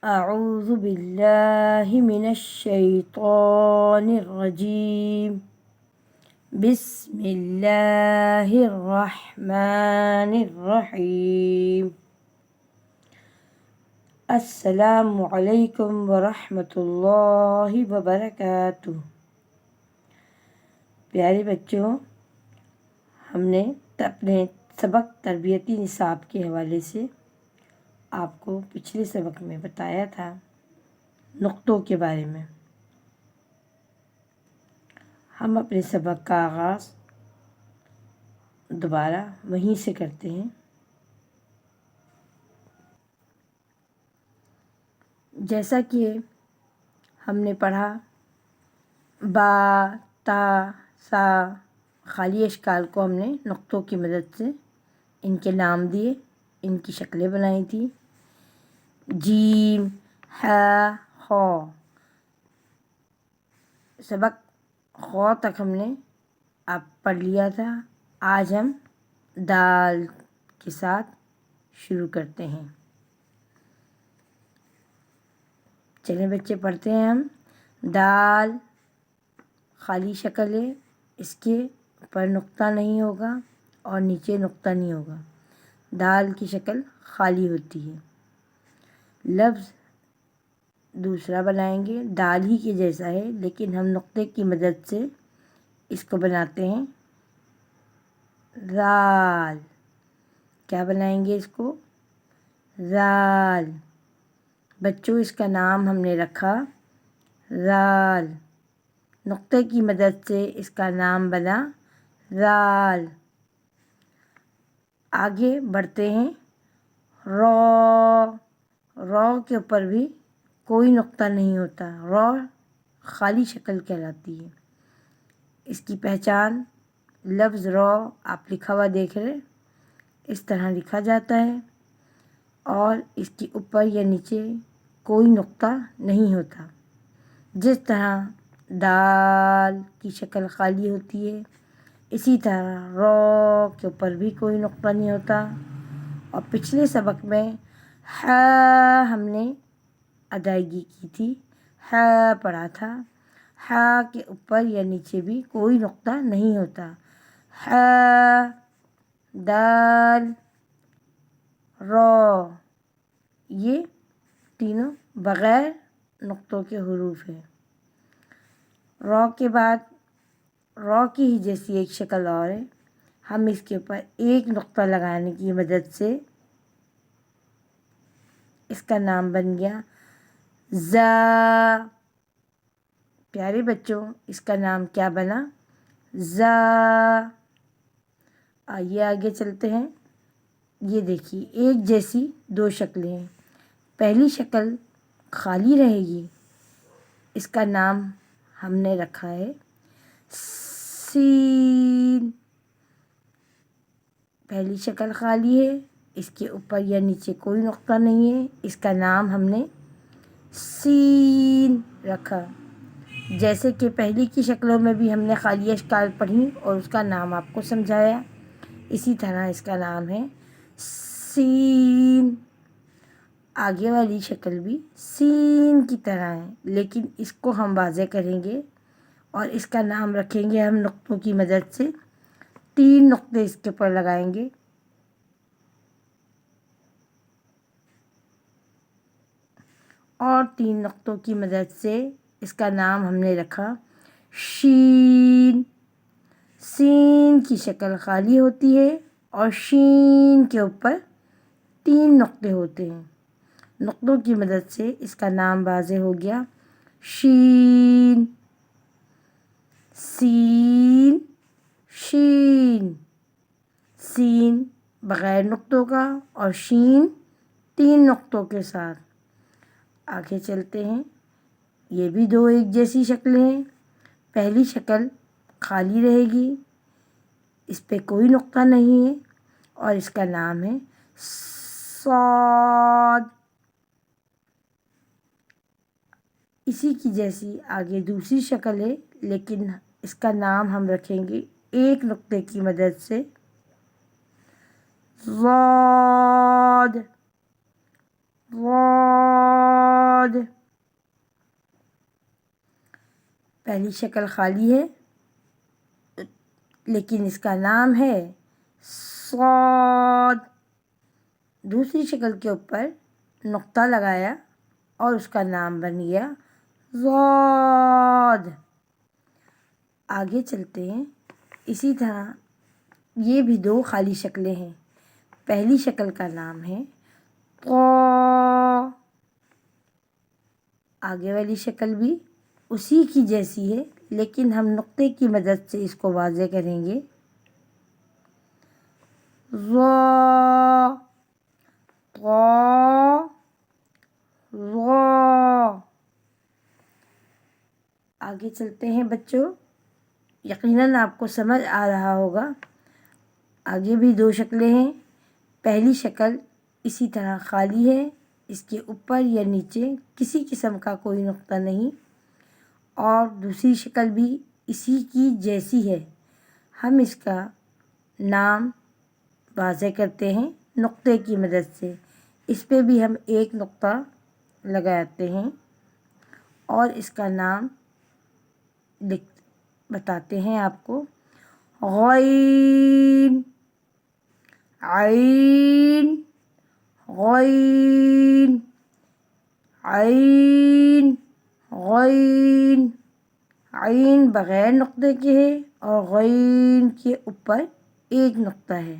اعوذ باللہ من الشیطان الرجیم بسم اللہ الرحمن الرحیم السلام علیکم ورحمۃ اللہ وبرکاتہ۔ پیارے بچوں، ہم نے اپنے سبق تربیتی نصاب کے حوالے سے آپ کو پچھلے سبق میں بتایا تھا نقطوں کے بارے میں۔ ہم اپنے سبق کا آغاز دوبارہ وہیں سے کرتے ہیں۔ جیسا کہ ہم نے پڑھا، با، تا، سا خالی اشکال کو ہم نے نقطوں کی مدد سے ان کے نام دیے، ان کی شکلیں بنائی تھیں۔ جیم، ح، خ، سبق خ تک ہم نے اب پڑھ لیا تھا۔ آج ہم دال کے ساتھ شروع کرتے ہیں۔ چلیں بچے پڑھتے ہیں ہم۔ دال خالی شکل ہے، اس کے اوپر نقطہ نہیں ہوگا اور نیچے نقطہ نہیں ہوگا۔ دال کی شکل خالی ہوتی ہے۔ لفظ دوسرا بنائیں گے، دال ہی کے جیسا ہے لیکن ہم نقطے کی مدد سے اس کو بناتے ہیں رال۔ کیا بنائیں گے اس کو؟ رال۔ بچوں، اس کا نام ہم نے رکھا رال۔ نقطے کی مدد سے اس کا نام بنا رال۔ آگے بڑھتے ہیں۔ رو، رو کے اوپر بھی کوئی نقطہ نہیں ہوتا، رو خالی شکل کہلاتی ہے۔ اس کی پہچان لفظ رو آپ لکھا ہوا دیکھ رہے، اس طرح لکھا جاتا ہے اور اس کے اوپر یا نیچے کوئی نقطہ نہیں ہوتا۔ جس طرح دال کی شکل خالی ہوتی ہے، اسی طرح رو کے اوپر بھی کوئی نقطہ نہیں ہوتا۔ اور پچھلے سبق میں ح ہم نے ادائیگی کی تھی، ح پڑھا تھا۔ ح کے اوپر یا نیچے بھی کوئی نقطہ نہیں ہوتا۔ ح، دال، رو، یہ تینوں بغیر نقطوں کے حروف ہیں۔ رو کے بعد رو کی ہی جیسی ایک شکل اور ہے، ہم اس کے اوپر ایک نقطہ لگانے کی مدد سے اس کا نام بن گیا زا۔ پیارے بچوں، اس کا نام کیا بنا؟ زا۔ آئیے آگے چلتے ہیں۔ یہ دیکھیے، ایک جیسی دو شکلیں ہیں۔ پہلی شکل خالی رہے گی، اس کا نام ہم نے رکھا ہے سین۔ پہلی شکل خالی ہے، اس کے اوپر یا نیچے کوئی نقطہ نہیں ہے، اس کا نام ہم نے سین رکھا۔ جیسے کہ پہلی کی شکلوں میں بھی ہم نے خالی اشکال پڑھی اور اس کا نام آپ کو سمجھایا، اسی طرح اس کا نام ہے سین۔ آگے والی شکل بھی سین کی طرح ہے، لیکن اس کو ہم واضح کریں گے اور اس کا نام رکھیں گے ہم نقطوں کی مدد سے۔ تین نقطے اس کے اوپر لگائیں گے اور تین نقطوں کی مدد سے اس کا نام ہم نے رکھا شین۔ سین کی شکل خالی ہوتی ہے اور شین کے اوپر تین نقطے ہوتے ہیں۔ نقطوں کی مدد سے اس کا نام واضح ہو گیا شین۔ سین، شین۔ سین بغیر نقطوں کا اور شین تین نقطوں کے ساتھ۔ آگے چلتے ہیں۔ یہ بھی دو ایک جیسی شکلیں ہیں۔ پہلی شکل خالی رہے گی، اس پہ کوئی نقطہ نہیں ہے اور اس کا نام ہے صاد۔ اسی کی جیسی آگے دوسری شکل ہے، لیکن اس کا نام ہم رکھیں گے ایک نقطے کی مدد سے ضاد۔ ضاد پہلی شکل خالی ہے لیکن اس کا نام ہے صاد. دوسری شکل کے اوپر نقطہ لگایا اور اس کا نام بن گیا ضاد. آگے چلتے ہیں. اسی طرح یہ بھی دو خالی شکلیں ہیں. پہلی شکل کا نام ہے طا. آگے والی شکل بھی اسی کی جیسی ہے لیکن ہم نقطے کی مدد سے اس کو واضح کریں گے. ظا طا ظا. آگے چلتے ہیں بچوں. یقیناً آپ کو سمجھ آ رہا ہوگا. آگے بھی دو شکلیں ہیں. پہلی شکل اسی طرح خالی ہے. اس کے اوپر یا نیچے کسی قسم کا کوئی نقطہ نہیں. اور دوسری شکل بھی اسی کی جیسی ہے. ہم اس کا نام واضح کرتے ہیں نقطے کی مدد سے. اس پہ بھی ہم ایک نقطہ لگاتے ہیں اور اس کا نام بتاتے ہیں آپ کو. غین عین غین عین غین. عین بغیر نقطے کے ہے اور غین کے اوپر ایک نقطہ ہے.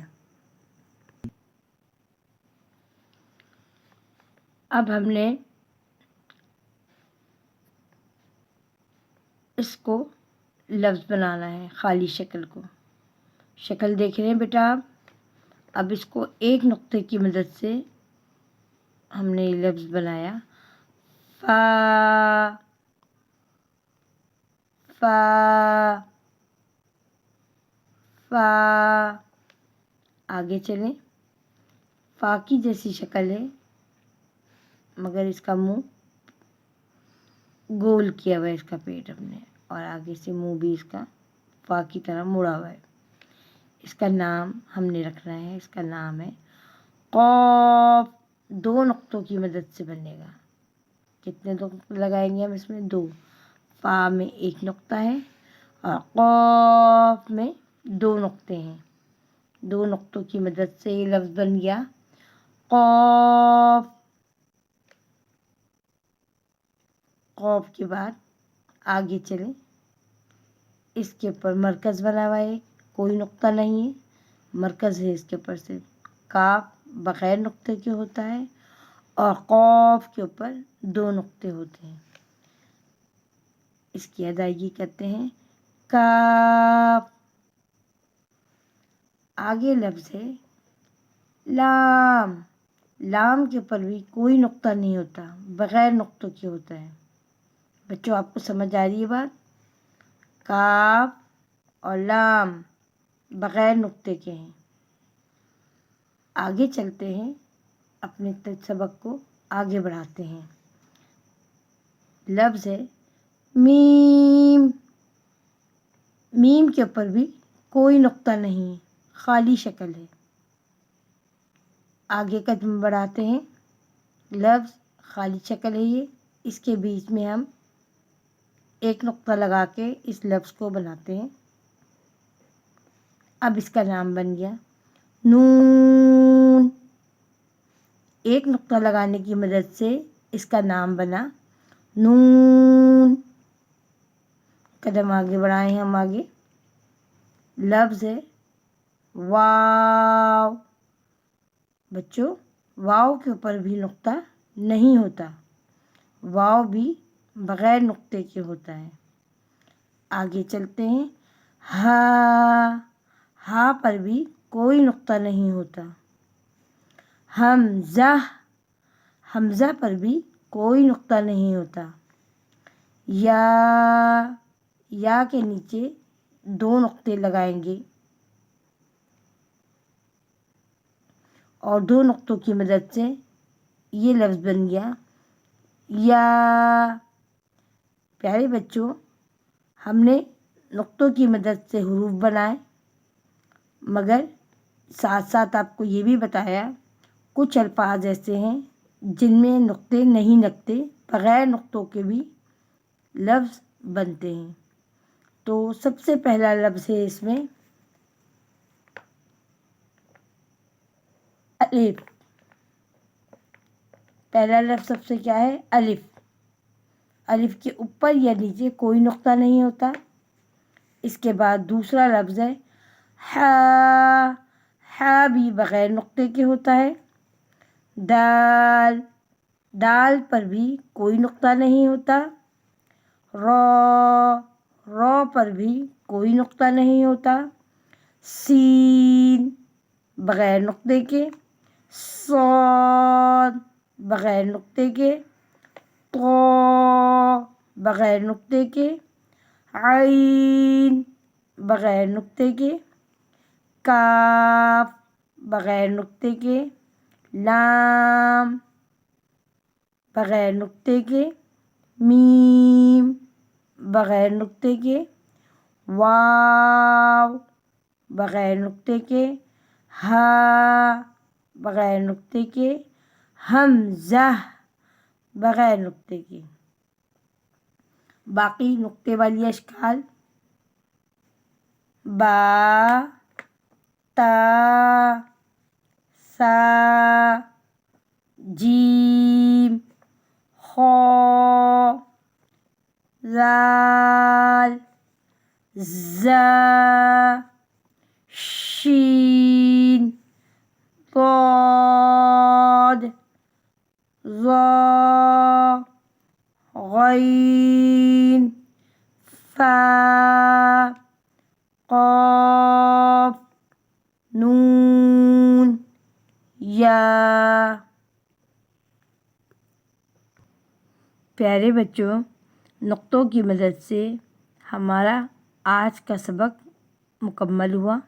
اب ہم نے اس کو لفظ بنانا ہے. خالی شکل کو شکل دیکھ رہے ہیں بیٹا آپ. اب اس کو ایک نقطے کی مدد سے ہم نے لفظ بنایا فا فا فا. آگے چلیں. فا کی جیسی شکل ہے مگر اس کا منہ گول کیا ہوا ہے. اس کا پیٹ ہم نے اور آگے سے منہ بھی اس کا فا کی طرح مڑا ہوا ہے. اس کا نام ہم نے رکھنا ہے. اس کا نام ہے قاف. دو نقطوں کی مدد سے بنے گا. کتنے نقطے لگائیں گے ہم اس میں؟ دو. فا میں ایک نقطہ ہے اور قاف میں دو نقطے ہیں. دو نقطوں کی مدد سے یہ لفظ بن گیا قاف. قاف کے بعد آگے چلیں. اس کے اوپر مرکز بنا ہوا ہے. کوئی نقطہ نہیں ہے. مرکز ہے اس کے اوپر سے. کاف بغیر نقطے کے ہوتا ہے اور قاف کے اوپر دو نقطے ہوتے ہیں. اس کی ادائیگی کرتے ہیں کاف. آگے لفظ ہے لام. لام کے اوپر بھی کوئی نقطہ نہیں ہوتا. بغیر نقطوں کے ہوتا ہے. بچوں آپ کو سمجھ آ رہی ہے بات؟ کاف اور لام بغیر نقطے کے ہیں. آگے چلتے ہیں. اپنے سبق کو آگے بڑھاتے ہیں. لفظ ہے میم. میم کے اوپر بھی کوئی نقطہ نہیں ہے. خالی شکل ہے. آگے قدم بڑھاتے ہیں. لفظ خالی شکل ہے یہ. اس کے بیچ میں ہم ایک نقطہ لگا کے اس لفظ کو بناتے ہیں. اب اس کا نام بن گیا نون. ایک نقطہ لگانے کی مدد سے اس کا نام بنا نون. قدم آگے بڑھائیں ہم آگے. لفظ ہے واو. بچوں واو کے اوپر بھی نقطہ نہیں ہوتا. واو بھی بغیر نقطے کے ہوتا ہے. آگے چلتے ہیں. ہا. ہا پر بھی کوئی نقطہ نہیں ہوتا. حمزہ. حمزہ پر بھی کوئی نقطہ نہیں ہوتا. یا. یا کے نیچے دو نقطے لگائیں گے اور دو نقطوں کی مدد سے یہ لفظ بن گیا یا. پیارے بچوں ہم نے نقطوں کی مدد سے حروف بنائے مگر ساتھ ساتھ آپ کو یہ بھی بتایا کچھ الفاظ ایسے ہیں جن میں نقطے نہیں لگتے. بغیر نقطوں کے بھی لفظ بنتے ہیں۔ تو سب سے پہلا لفظ ہے اس میں الف۔ پہلا لفظ سب سے کیا ہے؟ الف۔ الف کے اوپر یا نیچے کوئی نقطہ نہیں ہوتا۔ اس کے بعد دوسرا لفظ ہے ہا۔ ہا بھی بغیر نقطے کے ہوتا ہے۔ دال۔ دال پر بھی کوئی نقطہ نہیں ہوتا۔ را۔ را پر بھی کوئی نقطہ نہیں ہوتا۔ سین بغیر نقطے کے۔ صاد بغیر نقطے کے۔ طا بغیر نقطے کے۔ عین بغیر نقطے کے۔ کاف بغیر نقطے کے۔ لام بغیر نقطے کے۔ میم بغیر نقطے کے۔ واو بغیر نقطے کے۔ ہا بغیر نقطے کے۔ حمزہ بغیر نقطے کے۔ باقی نقطے والی اشکال با، تا، سا، جیم، خا، زال، زا، شین، ضاد، ظا، غین، فا، قاف، نون، یا۔ پیارے بچوں، نقطوں کی مدد سے ہمارا آج کا سبق مکمل ہوا۔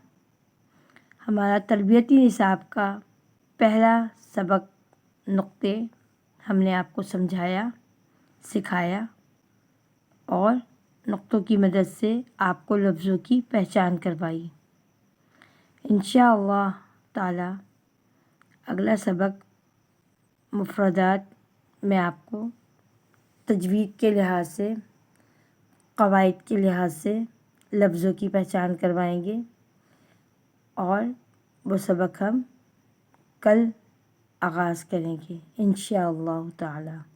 ہمارا تربیتی نصاب کا پہلا سبق نقطے ہم نے آپ کو سمجھایا، سکھایا اور نقطوں کی مدد سے آپ کو لفظوں کی پہچان کروائی۔ انشاءاللہ تعالی اگلا سبق مفردات میں آپ کو تجوید کے لحاظ سے، قواعد کے لحاظ سے لفظوں کی پہچان کروائیں گے، اور وہ سبق ہم کل آغاز کریں گے انشاءاللہ تعالی۔